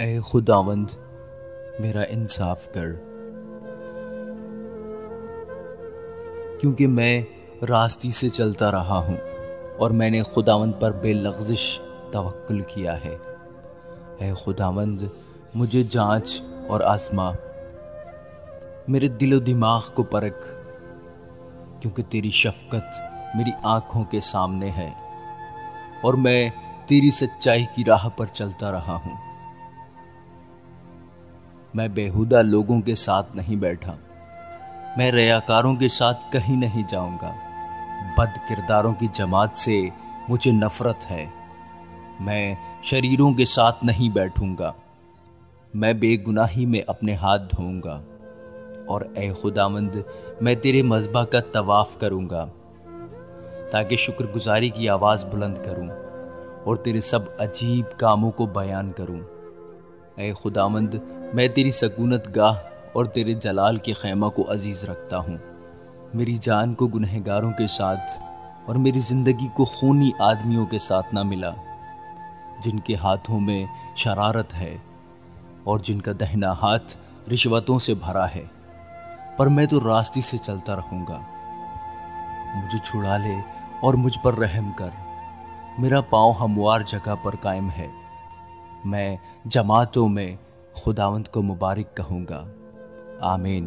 ए खुदावंद, मेरा इंसाफ कर, क्योंकि मैं रास्ती से चलता रहा हूँ और मैंने खुदावंद पर बेलग़ज़िश तवक्कुल किया है। ए खुदावंद, मुझे जांच और आज़मा, मेरे दिलो दिमाग को परख, क्योंकि तेरी शफ़क़त मेरी आँखों के सामने है और मैं तेरी सच्चाई की राह पर चलता रहा हूँ। मैं बेहुदा लोगों के साथ नहीं बैठा, मैं रियाकारों के साथ कहीं नहीं जाऊंगा। बद किरदारों की जमात से मुझे नफरत है। मैं शरीरों के साथ नहीं बैठूंगा। मैं बेगुनाही में अपने हाथ धोऊंगा और ए खुदावंद, मैं तेरे मज़बा का तवाफ़ करूंगा ताकि शुक्रगुजारी की आवाज़ बुलंद करूं और तेरे सब अजीब कामों को बयान करूं। ए खुदावंद, मैं तेरी सकूनत गाह और तेरे जलाल के खैमा को अजीज़ रखता हूँ। मेरी जान को गुनहगारों के साथ और मेरी ज़िंदगी को खूनी आदमियों के साथ ना मिला, जिनके हाथों में शरारत है और जिनका दाहिना हाथ रिश्वतों से भरा है। पर मैं तो रास्ते से चलता रहूँगा। मुझे छुड़ा ले और मुझ पर रहम कर। मेरा पाँव हमवार जगह पर कायम है। मैं जमातों में खुदावंद को मुबारक कहूँगा। आमीन।